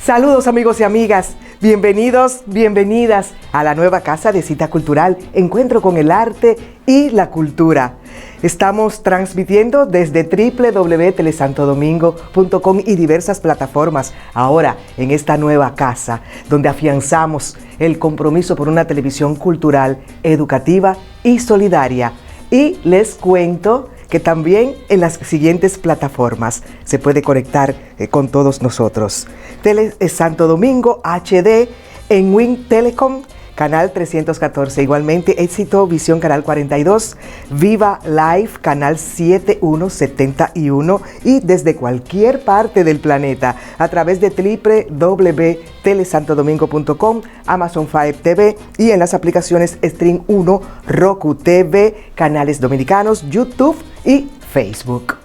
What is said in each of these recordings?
Saludos amigos y amigas, bienvenidos, bienvenidas a la nueva casa de Cita Cultural, encuentro con el arte y la cultura. Estamos transmitiendo desde www.telesantodomingo.com y diversas plataformas, ahora en esta nueva casa, donde afianzamos el compromiso por una televisión cultural, educativa y solidaria. Y les cuento que también en las siguientes plataformas se puede conectar con todos nosotros. Tele Santo Domingo HD, en Win Telecom, canal 314, igualmente Éxito Visión, canal 42, Viva Live, canal 7171, y desde cualquier parte del planeta, a través de www.telesantodomingo.com, Amazon Fire TV y en las aplicaciones Stream 1, Roku TV, canales dominicanos, YouTube y Facebook.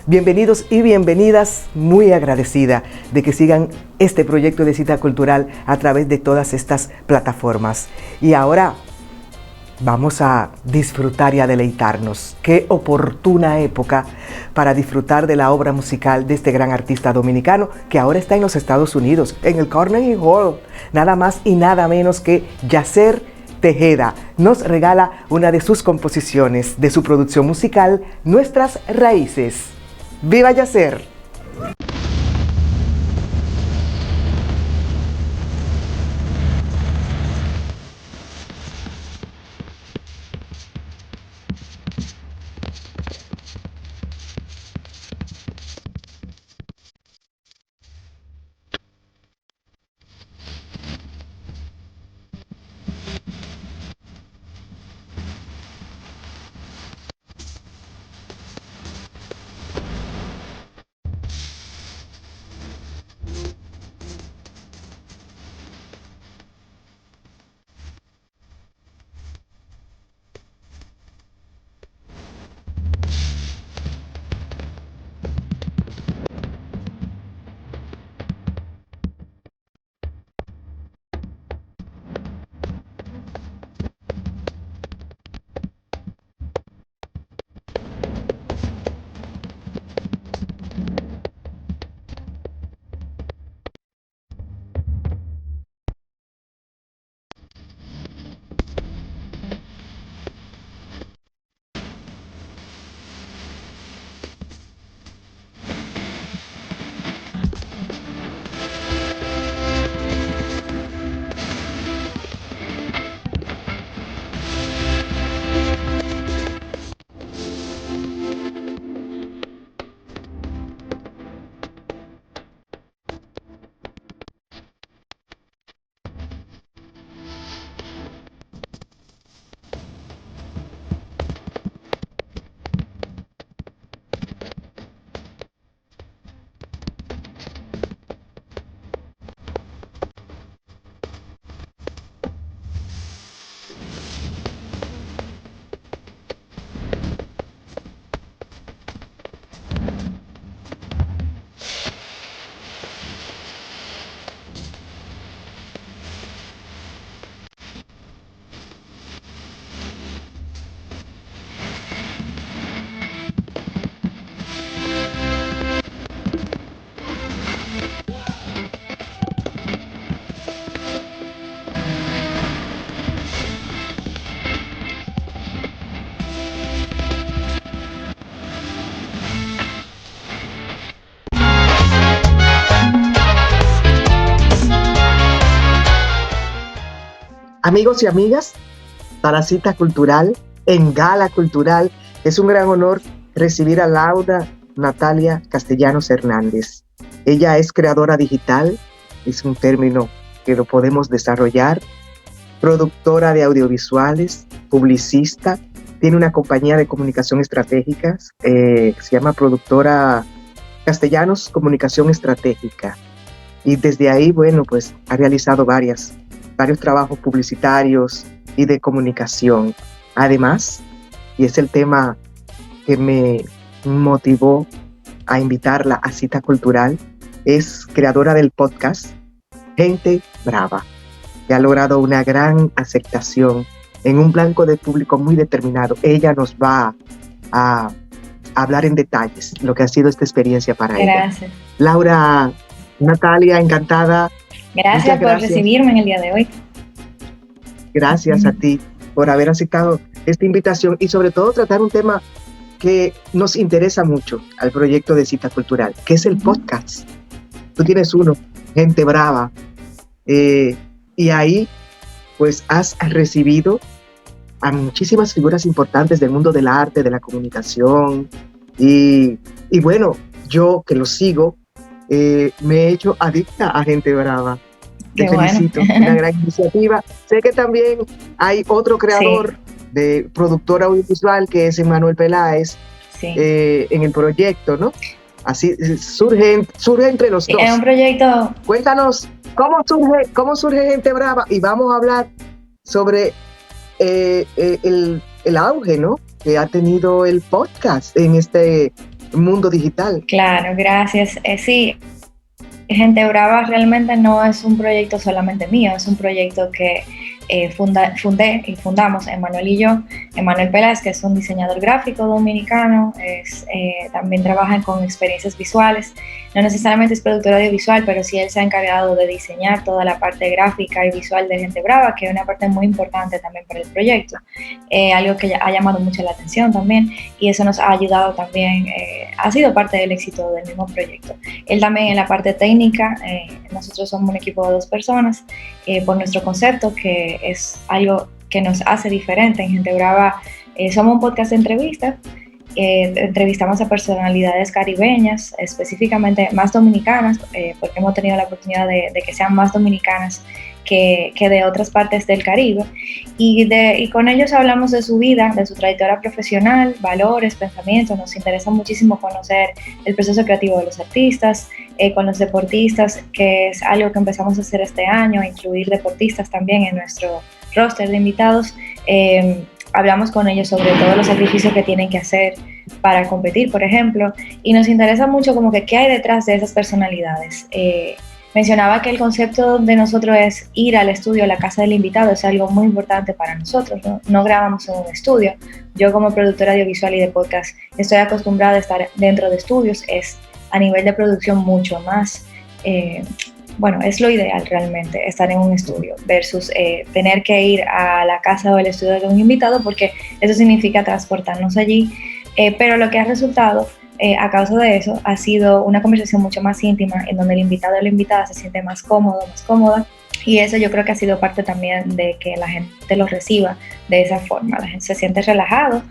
Bienvenidos y bienvenidas, muy agradecida de que sigan este proyecto de Cita Cultural a través de todas estas plataformas. Y ahora vamos a disfrutar y a deleitarnos. Qué oportuna época para disfrutar de la obra musical de este gran artista dominicano que ahora está en los Estados Unidos, en el Carnegie Hall. Nada más y nada menos que Yacer Tejeda nos regala una de sus composiciones de su producción musical, Nuestras Raíces. ¡Viva Yacer! Amigos y amigas, para Cita Cultural, en Gala Cultural, es un gran honor recibir a Laura Natalia Castellanos Hernández. Ella es creadora digital, es un término que lo podemos desarrollar, productora de audiovisuales, publicista, tiene una compañía de comunicación estratégica, se llama Productora Castellanos Comunicación Estratégica. Y desde ahí, bueno, pues ha realizado varios trabajos publicitarios y de comunicación. Además, y es el tema que me motivó a invitarla a Cita Cultural, es creadora del podcast Gente Brava, que ha logrado una gran aceptación en un blanco de público muy determinado. Ella nos va a hablar en detalles lo que ha sido esta experiencia para ella. Gracias. Laura, Natalia, encantada. Gracias por recibirme en el día de hoy. Gracias a ti por haber aceptado esta invitación y sobre todo tratar un tema que nos interesa mucho al proyecto de Cita Cultural, que es el podcast. Tú tienes uno, Gente Brava, y ahí pues has recibido a muchísimas figuras importantes del mundo del arte, de la comunicación, y bueno, yo que lo sigo, me he hecho adicta a Gente Brava. Te felicito, una gran iniciativa. Sé que también hay otro creador de productor audiovisual que es Emmanuel Peláez en el proyecto, ¿no? Así surge entre los dos. Es un proyecto. Cuéntanos cómo surge Gente Brava y vamos a hablar sobre el auge, ¿no?, que ha tenido el podcast en este mundo digital. Claro, gracias. Sí, Gente Brava realmente no es un proyecto solamente mío, es un proyecto que fundé y fundamos Emmanuel y yo. Emmanuel Peláez, que es un diseñador gráfico dominicano, también trabaja con experiencias visuales, no necesariamente es productor audiovisual, pero sí él se ha encargado de diseñar toda la parte gráfica y visual de Gente Brava, que es una parte muy importante también para el proyecto, algo que ha llamado mucho la atención también, y eso nos ha ayudado también, ha sido parte del éxito del mismo proyecto. Él también en la parte técnica, nosotros somos un equipo de 2 personas, por nuestro concepto, que es algo que nos hace diferente en Gente Brava. Somos un podcast de entrevistas, entrevistamos a personalidades caribeñas, específicamente más dominicanas, porque hemos tenido la oportunidad de que sean más dominicanas que de otras partes del Caribe, y con ellos hablamos de su vida, de su trayectoria profesional, valores, pensamientos. Nos interesa muchísimo conocer el proceso creativo de los artistas, con los deportistas, que es algo que empezamos a hacer este año, incluir deportistas también en nuestro roster de invitados. Hablamos con ellos sobre todos los sacrificios que tienen que hacer para competir, por ejemplo, y nos interesa mucho como que qué hay detrás de esas personalidades. Mencionaba que el concepto de nosotros es ir al estudio, a la casa del invitado, es algo muy importante para nosotros, ¿no? No grabamos en un estudio. Yo como productora audiovisual y de podcast estoy acostumbrada a estar dentro de estudios, es a nivel de producción mucho más, bueno, es lo ideal realmente, estar en un estudio versus tener que ir a la casa o el estudio de un invitado, porque eso significa transportarnos allí, pero lo que ha resultado a causa de eso ha sido una conversación mucho más íntima, en donde el invitado o la invitada se siente más cómodo, más cómoda, y eso yo creo que ha sido parte también de que la gente lo reciba de esa forma. La gente se siente relajado,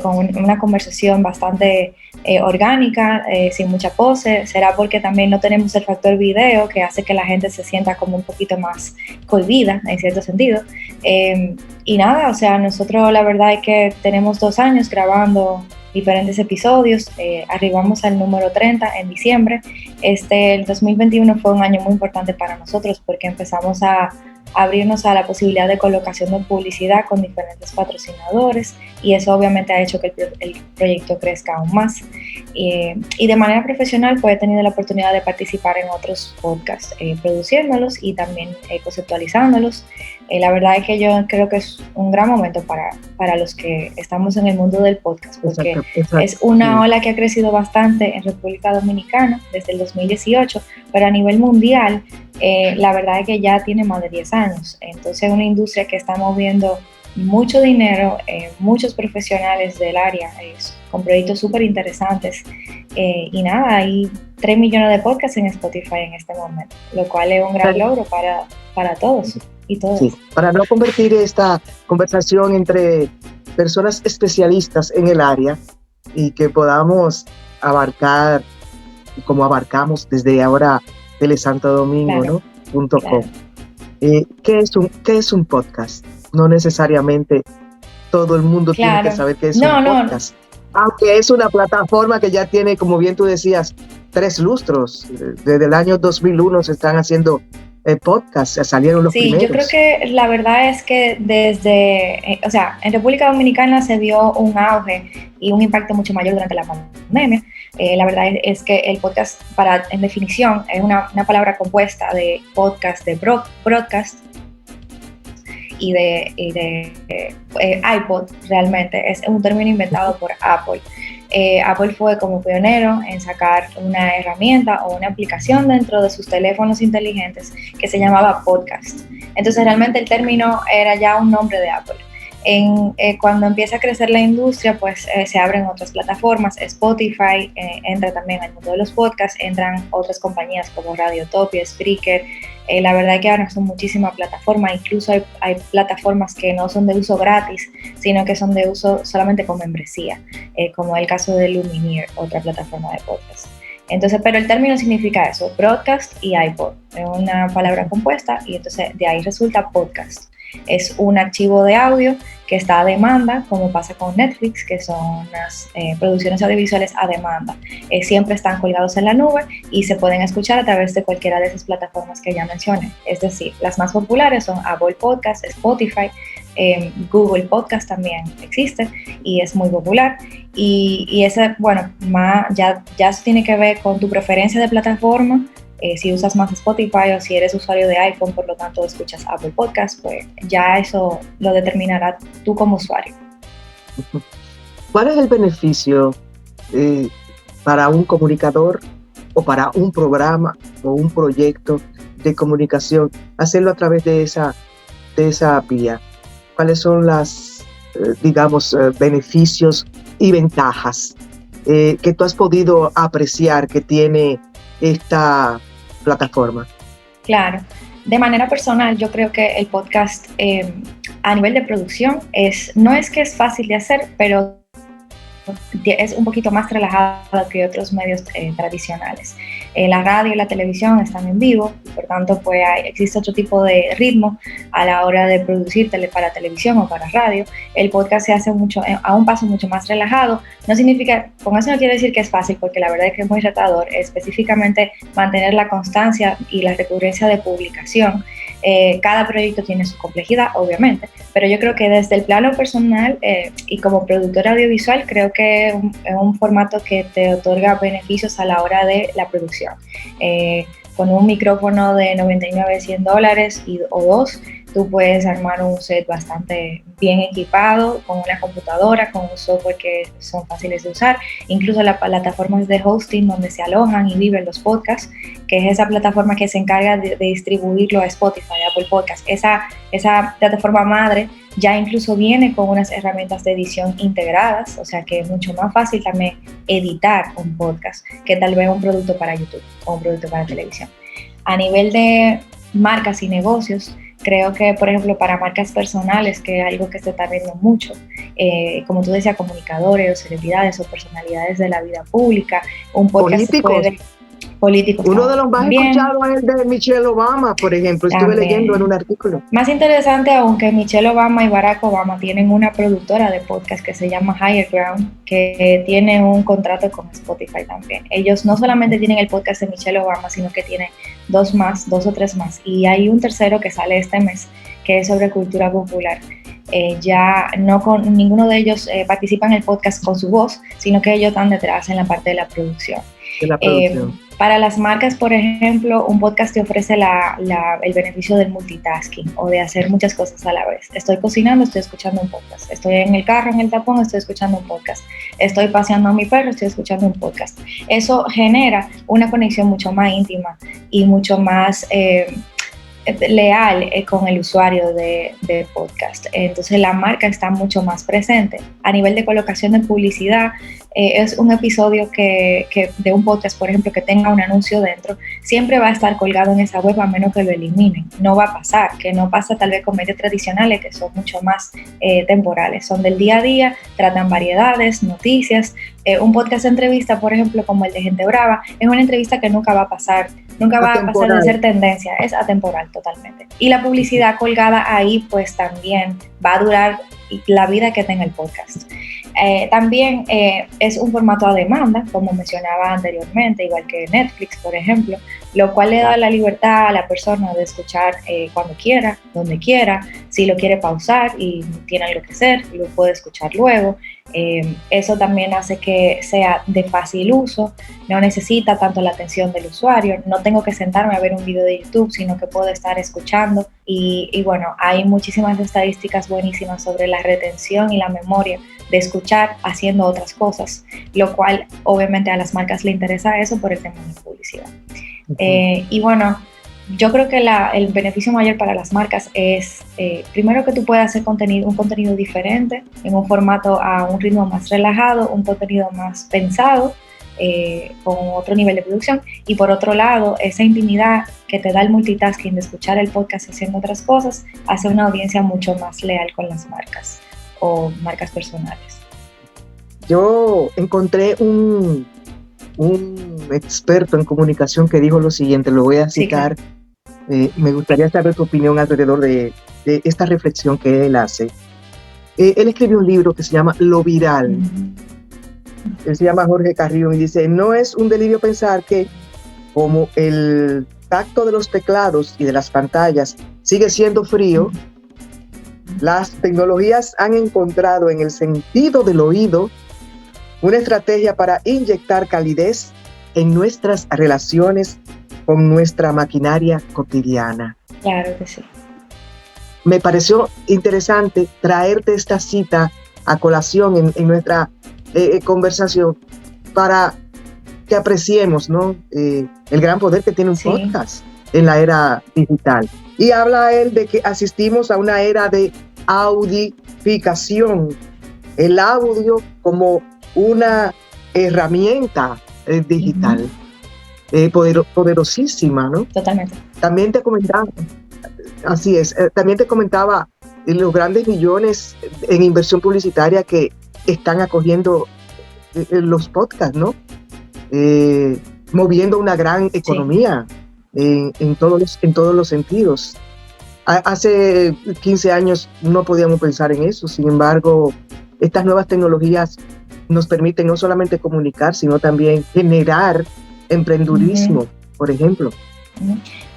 con una conversación bastante orgánica, sin mucha pose. Será porque también no tenemos el factor video, que hace que la gente se sienta como un poquito más cohibida en cierto sentido. Y nada, o sea, nosotros la verdad es que tenemos 2 años grabando diferentes episodios, arribamos al número 30 en diciembre. El 2021 fue un año muy importante para nosotros porque empezamos a abrirnos a la posibilidad de colocación de publicidad con diferentes patrocinadores, y eso obviamente ha hecho que el proyecto crezca aún más. Y de manera profesional pues he tenido la oportunidad de participar en otros podcasts, produciéndolos y también conceptualizándolos. La verdad es que yo creo que es un gran momento para los que estamos en el mundo del podcast, porque exacto. Es una ola que ha crecido bastante en República Dominicana desde el 2018, pero a nivel mundial la verdad es que ya tiene más de 10 años. Entonces es una industria que está moviendo mucho dinero, muchos profesionales del área, con proyectos súper interesantes, y nada, hay 3 millones de podcasts en Spotify en este momento, lo cual es un gran logro para todos y todas. Sí, para no convertir esta conversación entre personas especialistas en el área y que podamos abarcar, como abarcamos desde ahora, telesantodomingo, claro, ¿no? Claro. ¿Qué es un podcast? No necesariamente todo el mundo tiene que saber qué es un podcast. Aunque es una plataforma que ya tiene, como bien tú decías, 3 lustros. Desde el año 2001 se están haciendo podcasts, salieron los primeros. Sí, yo creo que la verdad es que desde, o sea, en República Dominicana se dio un auge y un impacto mucho mayor durante la pandemia. La verdad es que el podcast, en definición, es una palabra compuesta de podcast, de broadcast y de iPod. Realmente es un término inventado por Apple. Apple fue como pionero en sacar una herramienta o una aplicación dentro de sus teléfonos inteligentes que se llamaba podcast. Entonces realmente el término era ya un nombre de Apple. Cuando empieza a crecer la industria, pues se abren otras plataformas. Spotify entra también al mundo de los podcasts, entran otras compañías como Radiotopia, Spreaker. La verdad es que ahora son muchísimas plataformas, incluso hay plataformas que no son de uso gratis, sino que son de uso solamente con membresía, como el caso de Lumineer, otra plataforma de podcast. Entonces, pero el término significa eso, broadcast y iPod, es una palabra compuesta y entonces de ahí resulta podcast. Es un archivo de audio que está a demanda, como pasa con Netflix, que son unas producciones audiovisuales a demanda. Siempre están colgados en la nube y se pueden escuchar a través de cualquiera de esas plataformas que ya mencioné. Es decir, las más populares son Apple Podcast, Spotify, Google Podcast también existe y es muy popular. Y ese, bueno, ya tiene que ver con tu preferencia de plataforma. Si usas más Spotify o si eres usuario de iPhone, por lo tanto escuchas Apple Podcast, pues ya eso lo determinará tú como usuario. ¿Cuál es el beneficio para un comunicador o para un programa o un proyecto de comunicación hacerlo a través de esa vía? ¿Cuáles son las, beneficios y ventajas que tú has podido apreciar que tiene esta plataforma? Claro, de manera personal yo creo que el podcast a nivel de producción no es que es fácil de hacer, pero es un poquito más relajado que otros medios tradicionales. La radio y la televisión están en vivo, y por tanto pues existe otro tipo de ritmo a la hora de producir para televisión o para radio. El podcast se hace a un paso mucho más relajado. No significa, con eso no quiero decir que es fácil, porque la verdad es que es muy retador, específicamente mantener la constancia y la recurrencia de publicación. Cada proyecto tiene su complejidad, obviamente, pero yo creo que desde el plano personal y como productora audiovisual, creo que es un formato que te otorga beneficios a la hora de la producción. Con un micrófono de $99, $100 o dos, tú puedes armar un set bastante bien equipado, con una computadora, con un software que son fáciles de usar, incluso las plataformas de hosting donde se alojan y viven los podcasts, que es esa plataforma que se encarga de distribuirlo a Spotify, a Apple Podcasts. Esa plataforma madre ya incluso viene con unas herramientas de edición integradas, o sea que es mucho más fácil también editar un podcast que tal vez un producto para YouTube o un producto para televisión. A nivel de marcas y negocios, creo que, por ejemplo, para marcas personales, que es algo que se está viendo mucho, como tú decías, comunicadores o celebridades o personalidades de la vida pública, un podcast políticos. Uno de los más escuchados es el de Michelle Obama, por ejemplo, estuve leyendo en un artículo. Más interesante aún que Michelle Obama y Barack Obama tienen una productora de podcast que se llama Higher Ground, que tiene un contrato con Spotify también. Ellos no solamente tienen el podcast de Michelle Obama, sino que tienen dos o tres más. Y hay un tercero que sale este mes, que es sobre cultura popular. Ya ninguno de ellos participa en el podcast con su voz, sino que ellos están detrás en la parte de la producción. Para las marcas, por ejemplo, un podcast te ofrece el beneficio del multitasking o de hacer muchas cosas a la vez. Estoy cocinando, estoy escuchando un podcast. Estoy en el carro, en el tapón, estoy escuchando un podcast. Estoy paseando a mi perro, estoy escuchando un podcast. Eso genera una conexión mucho más íntima y mucho más leal con el usuario de podcast. Entonces la marca está mucho más presente. A nivel de colocación de publicidad, es un episodio que de un podcast, por ejemplo, que tenga un anuncio dentro, siempre va a estar colgado en esa web a menos que lo eliminen. No va a pasar, que no pasa tal vez con medios tradicionales que son mucho más temporales, son del día a día, tratan variedades, noticias. Un podcast de entrevista, por ejemplo, como el de Gente Brava, es una entrevista que nunca va a pasar, nunca va a pasar de ser tendencia, es atemporal totalmente. Y la publicidad colgada ahí, pues también va a durar la vida que tenga el podcast. También es un formato a demanda, como mencionaba anteriormente, igual que Netflix, por ejemplo, lo cual le da la libertad a la persona de escuchar cuando quiera, donde quiera. Si lo quiere pausar y tiene algo que hacer, lo puede escuchar luego. Eso también hace que sea de fácil uso, no necesita tanto la atención del usuario, no tengo que sentarme a ver un video de YouTube, sino que puedo estar escuchando y bueno, hay muchísimas estadísticas buenísimas sobre la retención y la memoria de escuchar haciendo otras cosas, lo cual obviamente a las marcas le interesa eso por el tema de publicidad. Y bueno, yo creo que el beneficio mayor para las marcas es, primero, que tú puedas hacer un contenido diferente, en un formato a un ritmo más relajado, un contenido más pensado, con otro nivel de producción, y por otro lado, esa intimidad que te da el multitasking de escuchar el podcast haciendo otras cosas, hace una audiencia mucho más leal con las marcas o marcas personales. Yo encontré un experto en comunicación que dijo lo siguiente, lo voy a citar. Sí, claro. Me gustaría saber tu opinión alrededor de esta reflexión que él hace. Él escribió un libro que se llama Lo Viral. Él se llama Jorge Carrión y dice: no es un delirio pensar que, como el tacto de los teclados y de las pantallas sigue siendo frío, las tecnologías han encontrado en el sentido del oído una estrategia para inyectar calidez en nuestras relaciones con nuestra maquinaria cotidiana. Claro que sí. Me pareció interesante traerte esta cita a colación en nuestra conversación para que apreciemos, ¿no? El gran poder que tiene un podcast en la era digital. Y habla él de que asistimos a una era de audificación, el audio como una herramienta digital, poderosísima, ¿no? Totalmente. También te comentaba, así es, también te comentaba los grandes millones en inversión publicitaria que están acogiendo los podcasts, ¿no? Moviendo una gran economía en todos los sentidos. Hace 15 años no podíamos pensar en eso, sin embargo, estas nuevas tecnologías nos permiten no solamente comunicar, sino también generar emprendurismo, por ejemplo.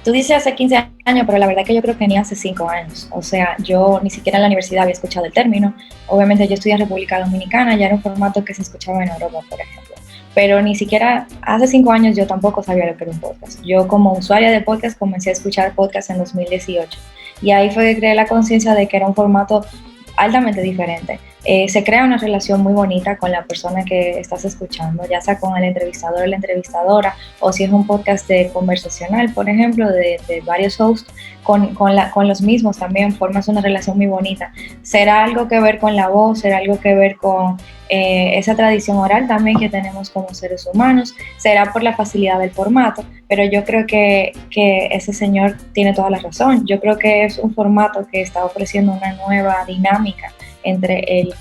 Tú dices hace 15 años, pero la verdad que yo creo que ni hace 5 años. O sea, yo ni siquiera en la universidad había escuchado el término. Obviamente yo estudié en República Dominicana, ya era un formato que se escuchaba en Europa, por ejemplo. Pero ni siquiera hace 5 años yo tampoco sabía lo que era un podcast. Yo, como usuaria de podcast, comencé a escuchar podcast en 2018. Y ahí fue que creé la conciencia de que era un formato altamente diferente. Se crea una relación muy bonita con la persona que estás escuchando, ya sea con el entrevistador o la entrevistadora, o si es un podcast de conversacional, por ejemplo, de varios hosts, con los mismos también formas una relación muy bonita. Será algo que ver con la voz, será algo que ver con esa tradición oral también que tenemos como seres humanos, será por la facilidad del formato, pero yo creo que ese señor tiene toda la razón. Yo creo que es un formato que está ofreciendo una nueva dinámica entre el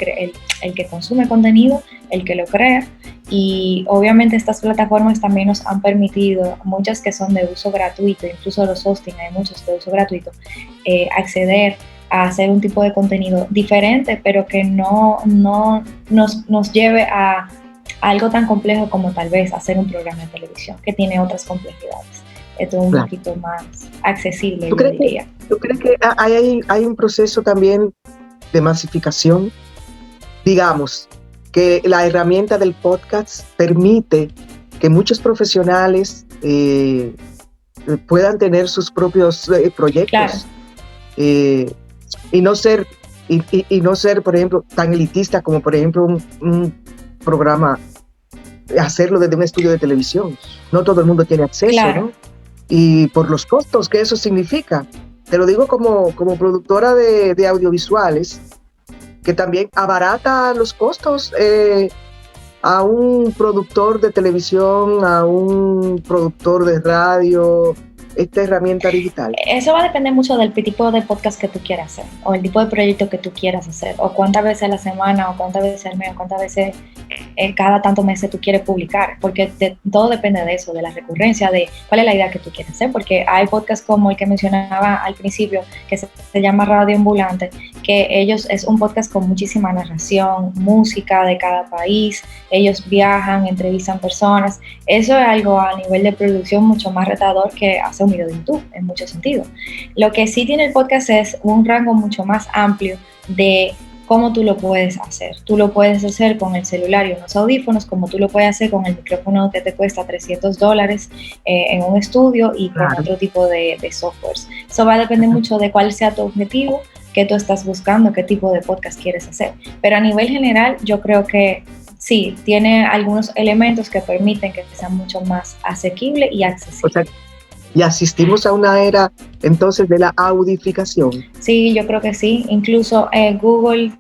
que consume contenido, el que lo crea, y obviamente estas plataformas también nos han permitido, muchas que son de uso gratuito, incluso los hosting hay muchos de uso gratuito, acceder a hacer un tipo de contenido diferente, pero que no nos lleve a algo tan complejo como tal vez hacer un programa de televisión, que tiene otras complejidades. Esto es un poquito más accesible, yo diría. ¿Tú crees que hay un proceso también de masificación? Digamos que la herramienta del podcast permite que muchos profesionales puedan tener sus propios proyectos. Claro. Y no ser, por ejemplo, tan elitista como, por ejemplo, un programa, hacerlo desde un estudio de televisión. No todo el mundo tiene acceso, claro, ¿no? Y por los costos que eso significa. Te lo digo como productora de audiovisuales, que también abarata los costos a un productor de televisión, a un productor de radio, esta herramienta digital. Eso va a depender mucho del tipo de podcast que tú quieras hacer, o el tipo de proyecto que tú quieras hacer, o cuántas veces a la semana, o cuántas veces al mes, o cuántas veces cada tantos meses tú quieres publicar, porque todo depende de eso, de la recurrencia, de cuál es la idea que tú quieres hacer, porque hay podcasts como el que mencionaba al principio, que se llama Radio Ambulante, que ellos es un podcast con muchísima narración, música de cada país, ellos viajan, entrevistan personas, eso es algo a nivel de producción mucho más retador que hacer un video de YouTube, en muchos sentidos. Lo que sí tiene el podcast es un rango mucho más amplio de cómo tú lo puedes hacer. Tú lo puedes hacer con el celular y unos audífonos, como tú lo puedes hacer con el micrófono que te cuesta $300 en un estudio y con otro tipo de softwares. Eso va a depender mucho de cuál sea tu objetivo, qué tú estás buscando, qué tipo de podcast quieres hacer. Pero a nivel general, yo creo que sí, tiene algunos elementos que permiten que sea mucho más asequible y accesible. O sea, y asistimos a una era entonces de la audificación. Sí, yo creo que sí. Incluso Google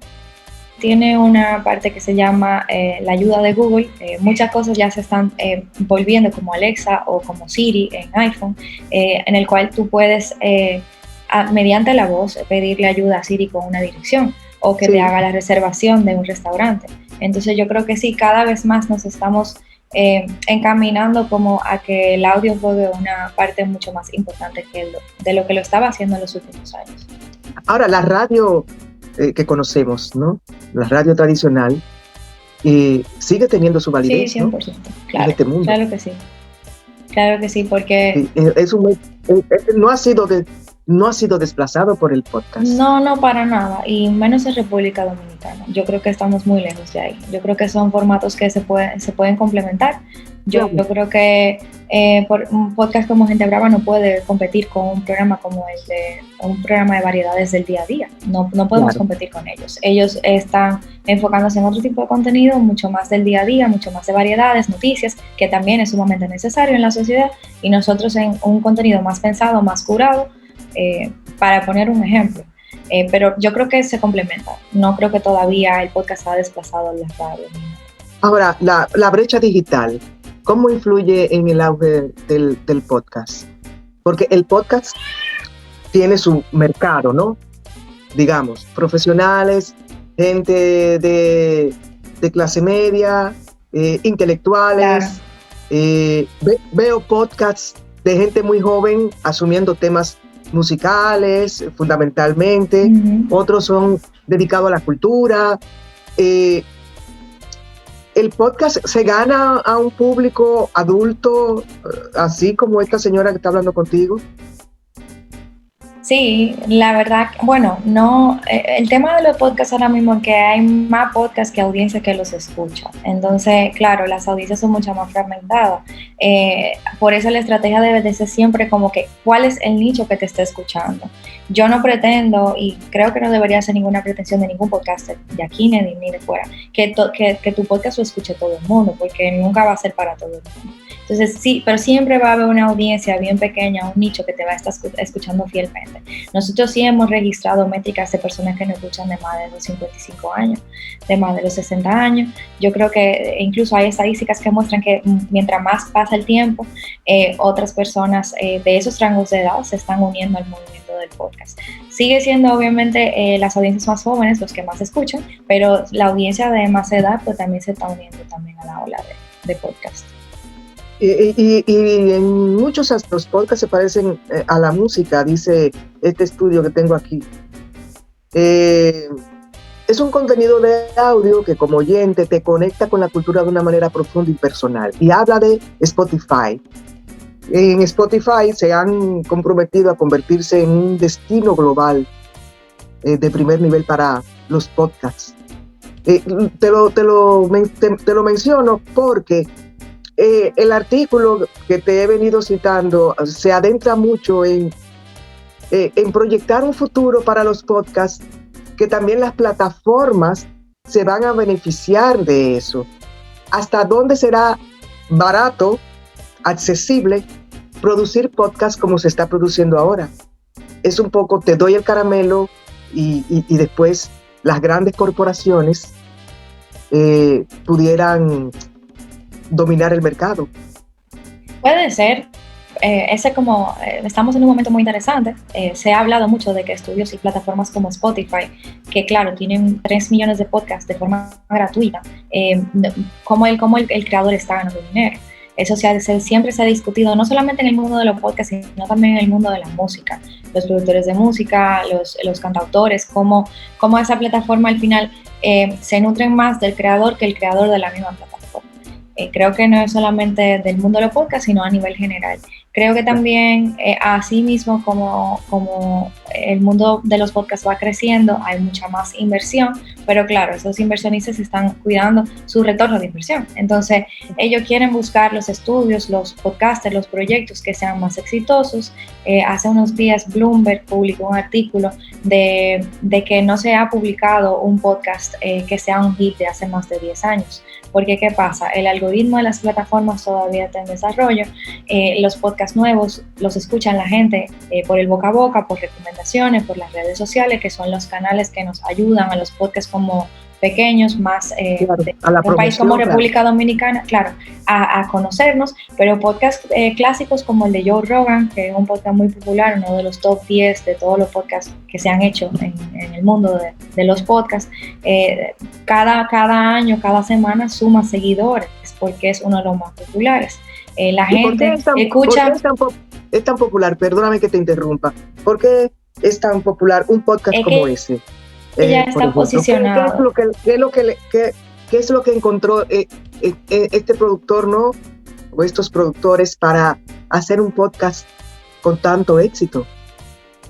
tiene una parte que se llama la ayuda de Google. Muchas cosas ya se están volviendo como Alexa o como Siri en iPhone, en el cual tú puedes, mediante la voz, pedirle ayuda a Siri con una dirección o que te haga la reservación de un restaurante. Entonces yo creo que sí, cada vez más nos estamos encaminando como a que el audio juegue una parte mucho más importante de lo que lo estaba haciendo en los últimos años. Ahora, la radio que conocemos, ¿no? La radio tradicional sigue teniendo su validez, sí, 100%, ¿no? Claro, en este mundo. Claro que sí, porque no ha sido desplazado por el podcast. No, para nada, y menos en República Dominicana. Yo creo que estamos muy lejos de ahí. Yo creo que son formatos que se pueden complementar. Yo creo que por un podcast como Gente Brava no puede competir con un programa como un programa de variedades del día a día. No podemos competir con ellos. Ellos están enfocándose en otro tipo de contenido, mucho más del día a día, mucho más de variedades, noticias, que también es sumamente necesario en la sociedad, y nosotros en un contenido más pensado, más curado, para poner un ejemplo. Pero yo creo que se complementa. No creo que todavía el podcast ha desplazado las radios. Ahora, la brecha digital, ¿cómo influye en el auge del podcast? Porque el podcast tiene su mercado, ¿no? Digamos, profesionales, gente de clase media, intelectuales. Veo podcasts de gente muy joven asumiendo temas musicales, fundamentalmente. Otros son dedicados a la cultura. El podcast se gana a un público adulto, así como esta señora que está hablando contigo. Sí, la verdad, bueno, no, el tema de los podcasts ahora mismo es que hay más podcasts que audiencia que los escucha. Entonces, claro, las audiencias son mucho más fragmentadas. Por eso la estrategia debe de ser siempre como que, ¿cuál es el nicho que te está escuchando? Yo no pretendo, y creo que no debería ser ninguna pretensión de ningún podcaster, de aquí ni de fuera, que tu podcast lo escuche todo el mundo, porque nunca va a ser para todo el mundo. Entonces sí, pero siempre va a haber una audiencia bien pequeña, un nicho que te va a estar escuchando fielmente. Nosotros sí hemos registrado métricas de personas que nos escuchan de más de los 55 años, de más de los 60 años. Yo creo que incluso hay estadísticas que muestran que mientras más pasa el tiempo, otras personas de esos rangos de edad se están uniendo al movimiento del podcast. Sigue siendo obviamente las audiencias más jóvenes los que más escuchan, pero la audiencia de más edad pues también se está uniendo también a la ola de podcast. Y en muchos los podcasts se parecen a la música, dice este estudio que tengo aquí. Es un contenido de audio que como oyente te conecta con la cultura de una manera profunda y personal. Y habla de Spotify. En Spotify se han comprometido a convertirse en un destino global de primer nivel para los podcasts. Te lo menciono porque el artículo que te he venido citando se adentra mucho en proyectar un futuro para los podcasts, que también las plataformas se van a beneficiar de eso. ¿Hasta dónde será barato, accesible, producir podcasts como se está produciendo ahora? Es un poco, te doy el caramelo y después las grandes corporaciones pudieran dominar el mercado. Puede ser, estamos en un momento muy interesante. Se ha hablado mucho de que estudios y plataformas como Spotify, que claro, tienen 3 millones de podcasts de forma gratuita, cómo el creador está ganando dinero. Eso siempre se ha discutido, no solamente en el mundo de los podcasts, sino también en el mundo de la música. Los productores de música, los cantautores, cómo esa plataforma al final se nutren más del creador que el creador de la misma plataforma. Creo que no es solamente del mundo de los podcasts, sino a nivel general. Creo que también, así mismo como el mundo de los podcasts va creciendo, hay mucha más inversión, pero claro, esos inversionistas están cuidando su retorno de inversión. Entonces, ellos quieren buscar los estudios, los podcasters, los proyectos que sean más exitosos. Hace unos días Bloomberg publicó un artículo de que no se ha publicado un podcast que sea un hit de hace más de 10 años. Porque, ¿qué pasa? El algoritmo de las plataformas todavía está en desarrollo. Los podcasts nuevos los escuchan la gente por el boca a boca, por recomendaciones, por las redes sociales, que son los canales que nos ayudan a los podcasts como pequeños, más claro, de un país como República Dominicana, claro, a conocernos, pero podcasts clásicos como el de Joe Rogan, que es un podcast muy popular, uno de los top 10 de todos los podcasts que se han hecho en el mundo de los podcasts, cada año, cada semana suma seguidores, porque es uno de los más populares. La gente escucha... ¿Por qué es tan popular? Perdóname que te interrumpa. ¿Por qué es tan popular un podcast como ese? Ya está posicionado. ¿Qué es lo que encontró este productor, no? O estos productores para hacer un podcast con tanto éxito?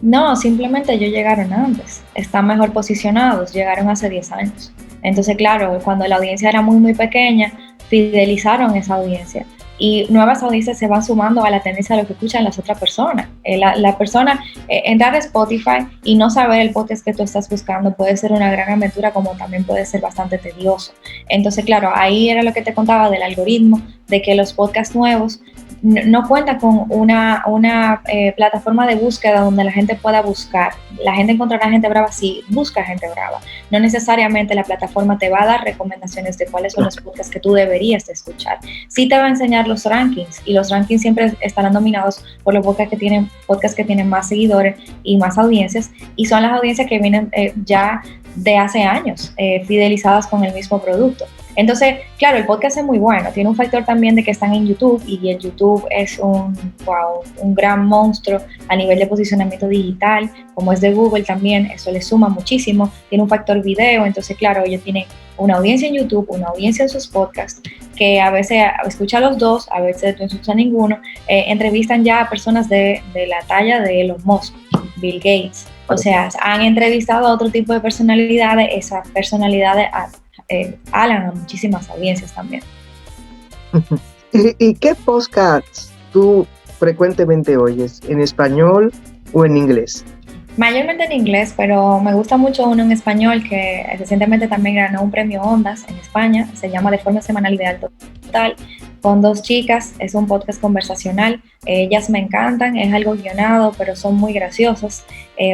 No, simplemente ellos llegaron antes. Están mejor posicionados, llegaron hace 10 años. Entonces, claro, cuando la audiencia era muy, muy pequeña, fidelizaron esa audiencia. Y nuevas audiencias se van sumando a la tendencia de lo que escuchan las otras personas. La persona, entrar a Spotify y no saber el podcast que tú estás buscando puede ser una gran aventura, como también puede ser bastante tedioso. Entonces, claro, ahí era lo que te contaba del algoritmo, de que los podcasts nuevos no cuentan con una plataforma de búsqueda donde la gente pueda buscar. La gente encontrará gente brava si busca gente brava. No necesariamente la plataforma te va a dar recomendaciones de cuáles son los podcasts que tú deberías de escuchar. Sí te va a enseñar los rankings, y los rankings siempre estarán dominados por los podcasts que tienen más seguidores y más audiencias, y son las audiencias que vienen ya de hace años, fidelizadas con el mismo producto. Entonces, claro, el podcast es muy bueno, tiene un factor también de que están en YouTube, y el YouTube es un gran monstruo a nivel de posicionamiento digital, como es de Google también, eso le suma muchísimo, tiene un factor video, entonces claro, ellos tienen una audiencia en YouTube, una audiencia en sus podcasts, que a veces escucha los dos, a veces no escucha ninguno, entrevistan ya a personas de la talla de Elon Musk, Bill Gates, o sea, han entrevistado a otro tipo de personalidades, esas personalidades alan a muchísimas audiencias también. ¿Y qué podcasts tú frecuentemente oyes? ¿En español o en inglés? Mayormente en inglés, pero me gusta mucho uno en español que recientemente también ganó un premio Ondas en España. Se llama De Forma Semanal Ideal Total, con 2 chicas. Es un podcast conversacional. Ellas me encantan, es algo guionado, pero son muy graciosas,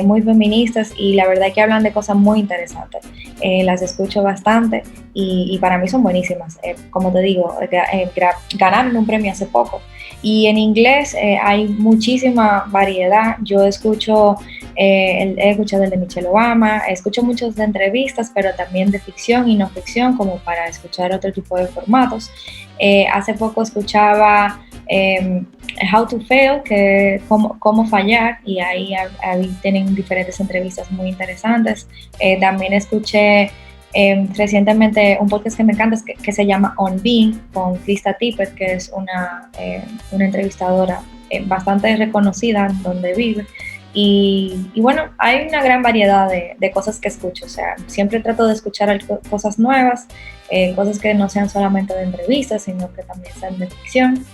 muy feministas, y la verdad es que hablan de cosas muy interesantes. Las escucho bastante y para mí son buenísimas. Como te digo, ganaron un premio hace poco. Y en inglés hay muchísima variedad. Yo escucho, he escuchado el de Michelle Obama, escucho muchos de entrevistas, pero también de ficción y no ficción, como para escuchar otro tipo de formatos. Hace poco escuchaba How to Fail, que es cómo fallar, y ahí tienen diferentes entrevistas muy interesantes. También escuché recientemente un podcast que me encanta, que se llama On Being, con Krista Tippett, que es una entrevistadora bastante reconocida donde vive. Y bueno, hay una gran variedad de cosas que escucho. O sea, siempre trato de escuchar cosas nuevas, cosas que no sean solamente de entrevistas, sino que también sean de ficción.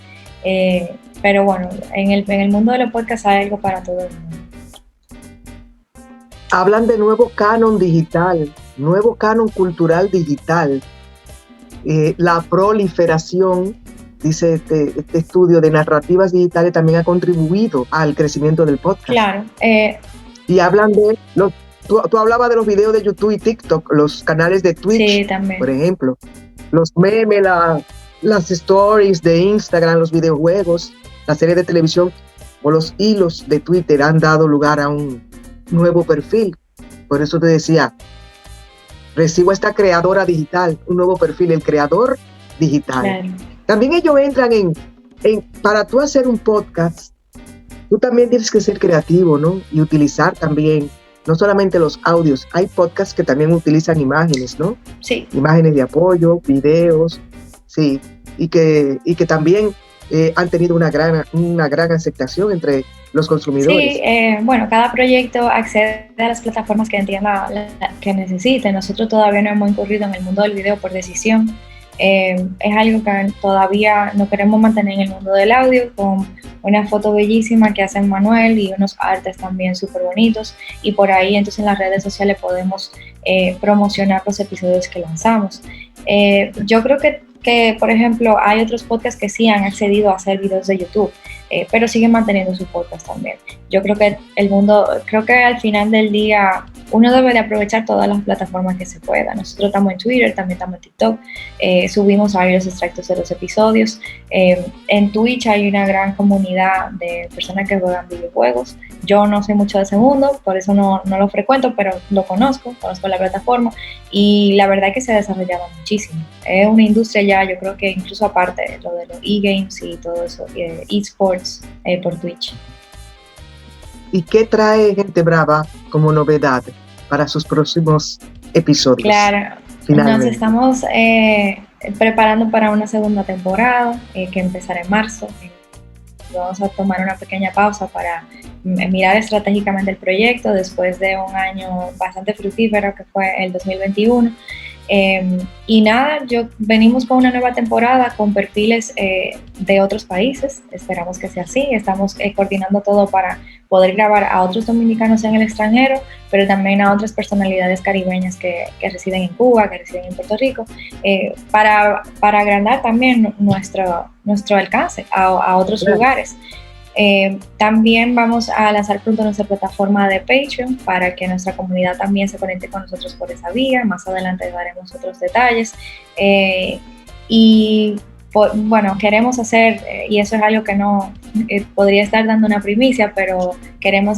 Pero bueno, en el mundo de los podcasts hay algo para todo el mundo. Hablan de nuevo canon digital, nuevo canon cultural digital. La proliferación, dice este estudio, de narrativas digitales también ha contribuido al crecimiento del podcast. Claro. Y hablan de tú hablabas de los videos de YouTube y TikTok, los canales de Twitch, sí, también, por ejemplo, los memes, las stories de Instagram, los videojuegos. la serie de televisión o los hilos de Twitter han dado lugar a un nuevo perfil. Por eso te decía, recibo a esta creadora digital, un nuevo perfil, el creador digital. Claro. También ellos entran para tú hacer un podcast, tú también tienes que ser creativo, ¿no? Y utilizar también, no solamente los audios, hay podcasts que también utilizan imágenes, ¿no? Sí. Imágenes de apoyo, videos, sí, y que también han tenido una gran aceptación entre los consumidores. Sí, bueno, cada proyecto accede a las plataformas que entienda que necesite. Nosotros todavía no hemos incurrido en el mundo del video por decisión. Es algo que todavía no queremos mantener en el mundo del audio, con una foto bellísima que hace Manuel y unos artes también súper bonitos, y por ahí entonces en las redes sociales podemos promocionar los episodios que lanzamos. Yo creo que, por ejemplo, hay otros podcasts que sí han accedido a hacer videos de YouTube, pero siguen manteniendo su podcast también. Yo creo que creo que al final del día uno debe de aprovechar todas las plataformas que se pueda. Nosotros estamos en Twitter, también estamos en TikTok, subimos ahí los extractos de los episodios. En Twitch hay una gran comunidad de personas que juegan videojuegos. Yo no sé mucho de ese mundo, por eso no lo frecuento, pero lo conozco la plataforma, y la verdad es que se ha desarrollado muchísimo. Es una industria ya, yo creo que incluso aparte lo de los e-games y todo eso, eSports por Twitch. ¿Y qué trae Gente Brava como novedad para sus próximos episodios? Claro, finalmente nos estamos preparando para una segunda temporada que empezará en marzo. Vamos a tomar una pequeña pausa para mirar estratégicamente el proyecto después de un año bastante fructífero que fue el 2021. Y nada, venimos con una nueva temporada con perfiles de otros países. Esperamos que sea así. Estamos coordinando todo para poder grabar a otros dominicanos en el extranjero, pero también a otras personalidades caribeñas que residen en Cuba, que residen en Puerto Rico, para agrandar también nuestro alcance a otros lugares. También vamos a lanzar pronto nuestra plataforma de Patreon para que nuestra comunidad también se conecte con nosotros por esa vía. Más adelante daremos otros detalles. Bueno, queremos hacer, y eso es algo que no podría estar dando una primicia, pero queremos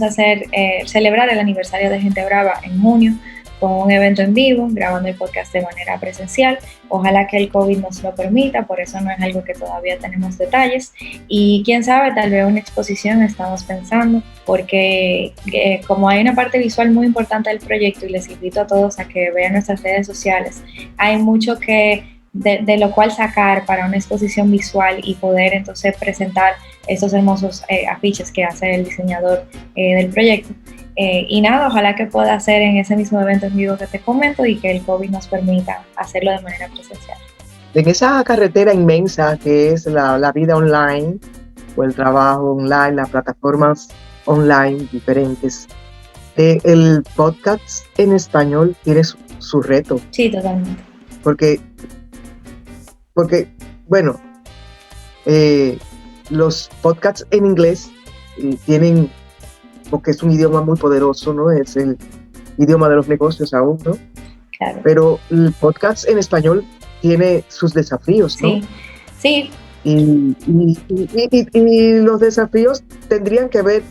celebrar el aniversario de Gente Brava en junio con un evento en vivo, grabando el podcast de manera presencial. Ojalá que el COVID nos lo permita, por eso no es algo que todavía tenemos detalles. Y quién sabe, tal vez una exposición estamos pensando, porque como hay una parte visual muy importante del proyecto, y les invito a todos a que vean nuestras redes sociales, hay mucho de lo cual sacar para una exposición visual y poder entonces presentar esos hermosos afiches que hace el diseñador del proyecto. Y nada, ojalá que pueda hacer en ese mismo evento en vivo que te comento y que el COVID nos permita hacerlo de manera presencial. En esa carretera inmensa que es la vida online o el trabajo online, las plataformas online diferentes, el podcast en español tiene su reto. Sí, totalmente. Porque bueno, los podcasts en inglés tienen, porque es un idioma muy poderoso, ¿no? Es el idioma de los negocios aún, ¿no? Claro. Pero el podcast en español tiene sus desafíos, ¿no? Sí. Y los desafíos tendrían que ver,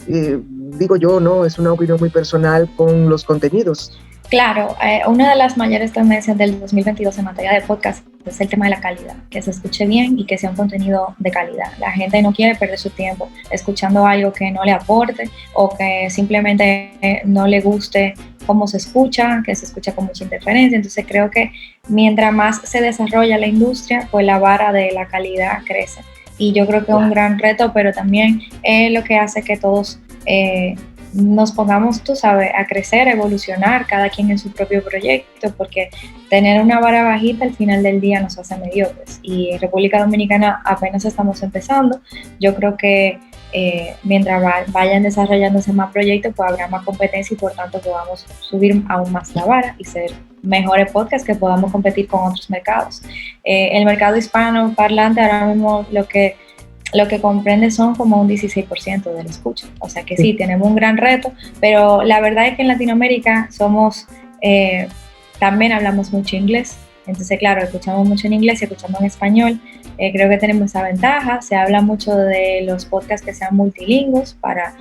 digo yo, ¿no? Es una opinión muy personal, con los contenidos. Claro, una de las mayores tendencias del 2022 en materia de podcast es el tema de la calidad, que se escuche bien y que sea un contenido de calidad. La gente no quiere perder su tiempo escuchando algo que no le aporte o que simplemente no le guste cómo se escucha, que se escucha con mucha interferencia. Entonces creo que mientras más se desarrolla la industria, pues la vara de la calidad crece. Y yo creo que es un gran reto, pero también es lo que hace que todos nos pongamos, tú sabes, a crecer, a evolucionar, cada quien en su propio proyecto, porque tener una vara bajita al final del día nos hace mediocres. Y en República Dominicana apenas estamos empezando. Yo creo que mientras vayan desarrollándose más proyectos, pues habrá más competencia y por tanto podamos subir aún más la vara y ser mejores podcasts que podamos competir con otros mercados. El mercado hispano parlante ahora mismo lo que comprende son como un 16% de la escucha. O sea que sí, tenemos un gran reto, pero la verdad es que en Latinoamérica también hablamos mucho inglés. Entonces, claro, escuchamos mucho en inglés y escuchamos en español. Creo que tenemos esa ventaja. Se habla mucho de los podcasts que sean multilingües para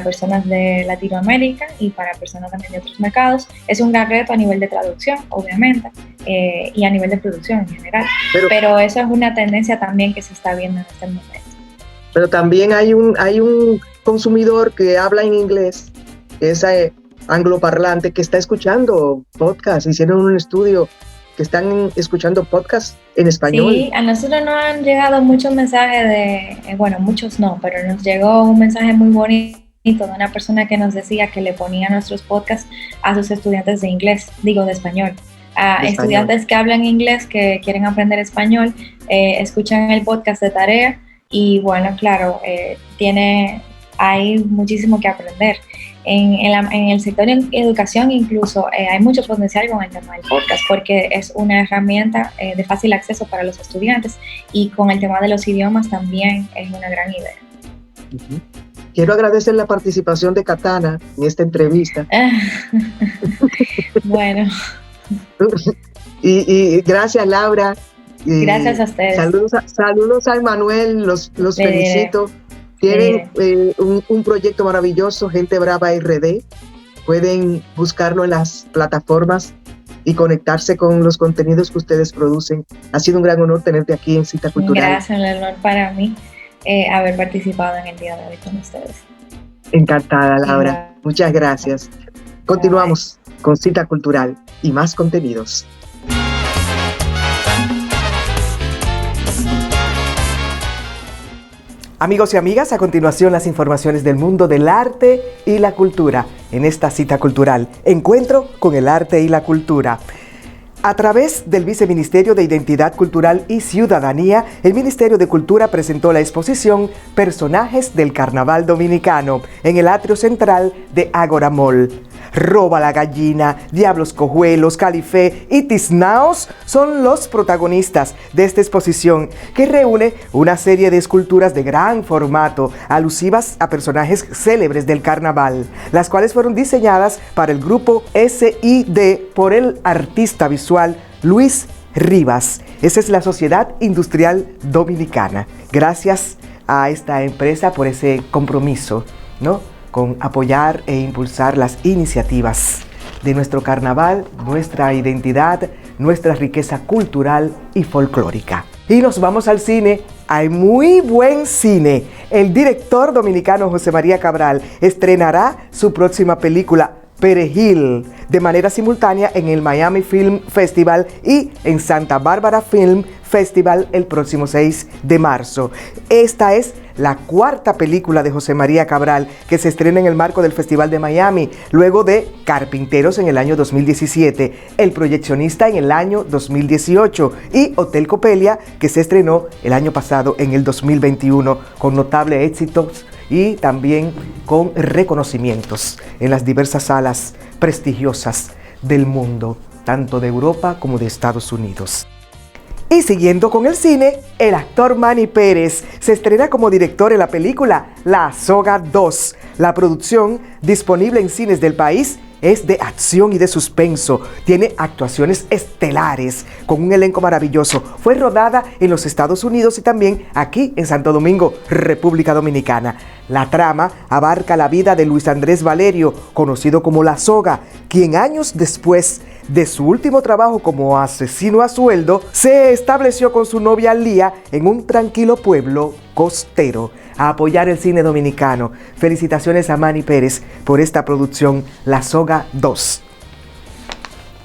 personas de Latinoamérica y para personas también de otros mercados. Es un gran reto a nivel de traducción, obviamente, y a nivel de producción en general. Pero eso es una tendencia también que se está viendo en este momento. Pero también hay un consumidor que habla en inglés, que es angloparlante, que está escuchando podcasts. Hicieron un estudio que están escuchando podcasts en español. Sí, a nosotros nos han llegado muchos mensajes bueno, muchos no, pero nos llegó un mensaje muy bonito de una persona que nos decía que le ponía nuestros podcasts a sus estudiantes de inglés, de español. A estudiantes que hablan inglés, que quieren aprender español, escuchan el podcast de tarea y bueno, claro, hay muchísimo que aprender. En el sector de educación incluso hay mucho potencial con el tema del podcast porque es una herramienta de fácil acceso para los estudiantes y con el tema de los idiomas también es una gran idea. Uh-huh. Quiero agradecer la participación de Katana en esta entrevista. Bueno. y gracias, Laura. Gracias a ustedes. Saludos a Emanuel, los felicito. Tienen un proyecto maravilloso, Gente Brava RD. Pueden buscarlo en las plataformas y conectarse con los contenidos que ustedes producen. Ha sido un gran honor tenerte aquí en Cita Cultural. Gracias, un honor para mí haber participado en el día de hoy con ustedes. Encantada, Laura. Muchas gracias. Continuamos con Cita Cultural y más contenidos. Amigos y amigas, a continuación las informaciones del mundo del arte y la cultura en esta Cita Cultural, Encuentro con el Arte y la Cultura. A través del Viceministerio de Identidad Cultural y Ciudadanía, el Ministerio de Cultura presentó la exposición Personajes del Carnaval Dominicano en el atrio central de Ágora Mall. Roba la Gallina, Diablos Cojuelos, Califé y Tiznaos son los protagonistas de esta exposición que reúne una serie de esculturas de gran formato alusivas a personajes célebres del carnaval, las cuales fueron diseñadas para el grupo SID por el artista visual Luis Rivas. Esa es la Sociedad Industrial Dominicana. Gracias a esta empresa por ese compromiso, ¿no?, con apoyar e impulsar las iniciativas de nuestro carnaval, nuestra identidad, nuestra riqueza cultural y folclórica. Y nos vamos al cine, hay muy buen cine. El director dominicano José María Cabral estrenará su próxima película, Perejil, de manera simultánea en el Miami Film Festival y en Santa Bárbara Film Festival el próximo 6 de marzo. Esta es la cuarta película de José María Cabral que se estrena en el marco del Festival de Miami, luego de Carpinteros en el año 2017, El Proyeccionista en el año 2018 y Hotel Copelia, que se estrenó el año pasado en el 2021, con notables éxitos y también con reconocimientos en las diversas salas prestigiosas del mundo, tanto de Europa como de Estados Unidos. Y siguiendo con el cine, el actor Manny Pérez se estrena como director en la película La Soga 2. La producción, disponible en cines del país, es de acción y de suspenso. Tiene actuaciones estelares, con un elenco maravilloso. Fue rodada en los Estados Unidos y también aquí en Santo Domingo, República Dominicana. La trama abarca la vida de Luis Andrés Valerio, conocido como La Soga, quien años después de su último trabajo como asesino a sueldo, se estableció con su novia Lía en un tranquilo pueblo costero. A apoyar el cine dominicano. Felicitaciones a Manny Pérez por esta producción La Soga 2.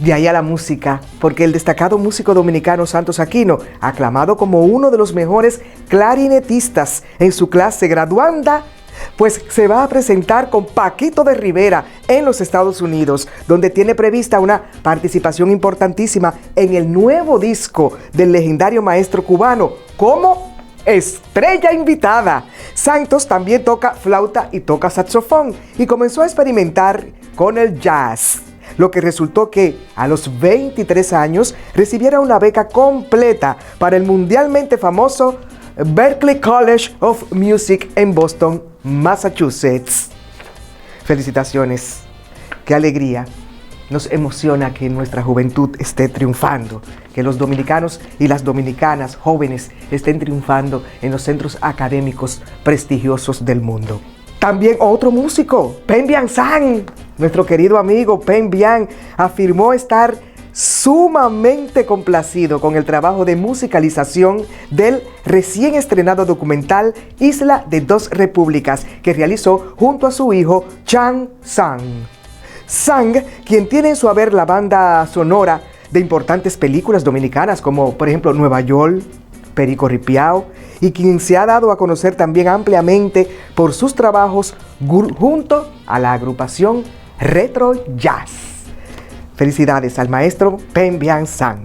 De ahí a la música, porque el destacado músico dominicano Santos Aquino, aclamado como uno de los mejores clarinetistas en su clase graduanda, pues se va a presentar con Paquito de Rivera en los Estados Unidos, donde tiene prevista una participación importantísima en el nuevo disco del legendario maestro cubano, como estrella invitada. Santos también toca flauta y toca saxofón y comenzó a experimentar con el jazz, lo que resultó que a los 23 años recibiera una beca completa para el mundialmente famoso Berklee College of Music en Boston, Massachusetts. Felicitaciones, qué alegría nos emociona que nuestra juventud esté triunfando, que los dominicanos y las dominicanas jóvenes estén triunfando en los centros académicos prestigiosos del mundo. También otro músico, Pen Bien Sang, nuestro querido amigo Pen Bien, afirmó estar sumamente complacido con el trabajo de musicalización del recién estrenado documental Isla de Dos Repúblicas que realizó junto a su hijo Chan Sang. Sang, quien tiene en su haber la banda sonora de importantes películas dominicanas como por ejemplo Nueva York, Perico Ripiao, y quien se ha dado a conocer también ampliamente por sus trabajos junto a la agrupación Retro Jazz. Felicidades al maestro Pen Bien Sang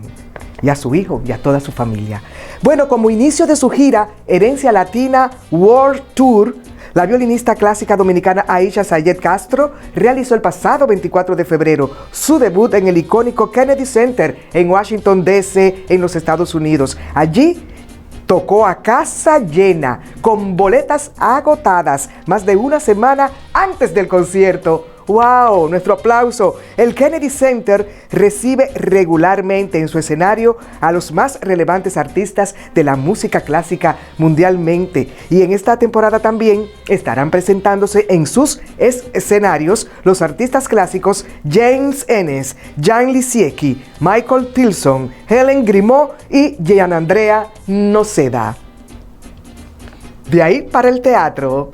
y a su hijo y a toda su familia. Bueno, como inicio de su gira Herencia Latina World Tour, la violinista clásica dominicana Aisha Sayed Castro realizó el pasado 24 de febrero su debut en el icónico Kennedy Center en Washington, D.C., en los Estados Unidos. Allí tocó a casa llena, con boletas agotadas, más de una semana antes del concierto. ¡Wow! Nuestro aplauso. El Kennedy Center recibe regularmente en su escenario a los más relevantes artistas de la música clásica mundialmente. Y en esta temporada también estarán presentándose en sus escenarios los artistas clásicos James Ennis, Jan Lisiecki, Michael Tilson, Helen Grimaud y Gianandrea Noceda. De ahí para el teatro.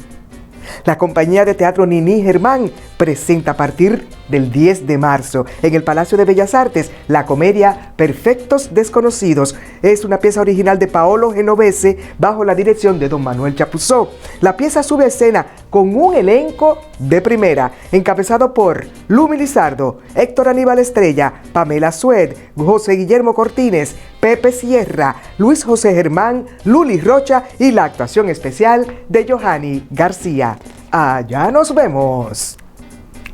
La compañía de teatro Nini Germán presenta a partir del 10 de marzo en el Palacio de Bellas Artes la comedia Perfectos Desconocidos. Es una pieza original de Paolo Genovese bajo la dirección de don Manuel Chapuzó. La pieza sube a escena con un elenco de primera, encabezado por Lumi Lizardo, Héctor Aníbal Estrella, Pamela Sued, José Guillermo Cortines, Pepe Sierra, Luis José Germán, Luli Rocha y la actuación especial de Johanny García. Allá nos vemos.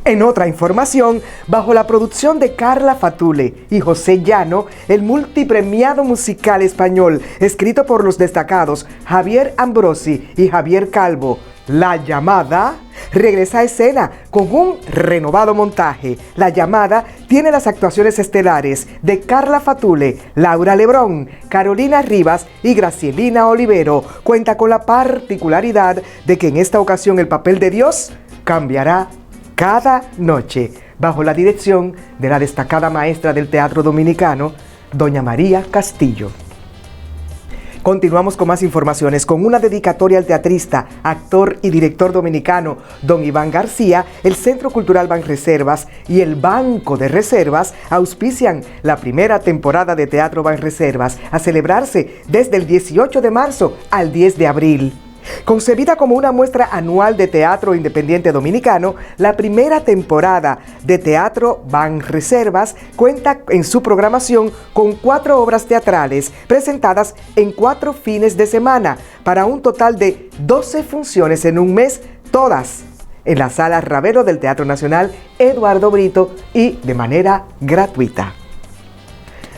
En otra información, bajo la producción de Carla Fatule y José Llano, el multipremiado musical español, escrito por los destacados Javier Ambrosi y Javier Calvo, La Llamada, regresa a escena con un renovado montaje. La Llamada tiene las actuaciones estelares de Carla Fatule, Laura Lebrón, Carolina Rivas y Gracielina Olivero. Cuenta con la particularidad de que en esta ocasión el papel de Dios cambiará cada noche, bajo la dirección de la destacada maestra del teatro dominicano, doña María Castillo. Continuamos con más informaciones. Con una dedicatoria al teatrista, actor y director dominicano don Iván García, el Centro Cultural Banreservas y el Banco de Reservas auspician la primera temporada de Teatro Banreservas, a celebrarse desde el 18 de marzo al 10 de abril. Concebida como una muestra anual de teatro independiente dominicano, la primera temporada de Teatro Banreservas cuenta en su programación con 4 obras teatrales presentadas en 4 fines de semana, para un total de 12 funciones en un mes, todas en la Sala Ravelo del Teatro Nacional Eduardo Brito y de manera gratuita.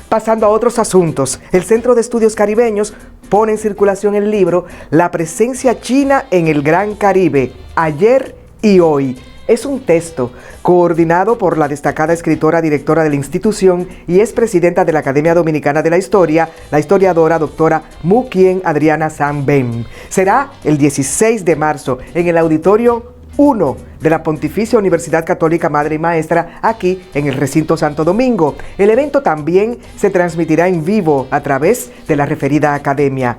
Pasando a otros asuntos, el Centro de Estudios Caribeños pone en circulación el libro La presencia china en el Gran Caribe, ayer y hoy. Es un texto coordinado por la destacada escritora, directora de la institución y es presidenta de la Academia Dominicana de la Historia, la historiadora doctora Mukien Adriana San Ben. Será el 16 de marzo en el Auditorio 1 de la Pontificia Universidad Católica Madre y Maestra, aquí en el Recinto Santo Domingo. El evento también se transmitirá en vivo a través de la referida academia.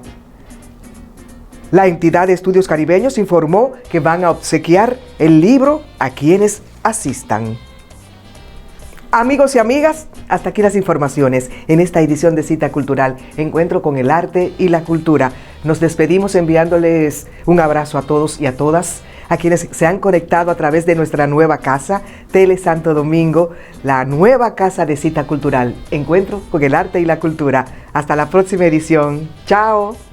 La entidad de estudios caribeños informó que van a obsequiar el libro a quienes asistan. Amigos y amigas, hasta aquí las informaciones en esta edición de Cita Cultural, Encuentro con el Arte y la Cultura. Nos despedimos enviándoles un abrazo a todos y a todas, a quienes se han conectado a través de nuestra nueva casa, Tele Santo Domingo, la nueva casa de Cita Cultural, Encuentro con el Arte y la Cultura. Hasta la próxima edición. ¡Chao!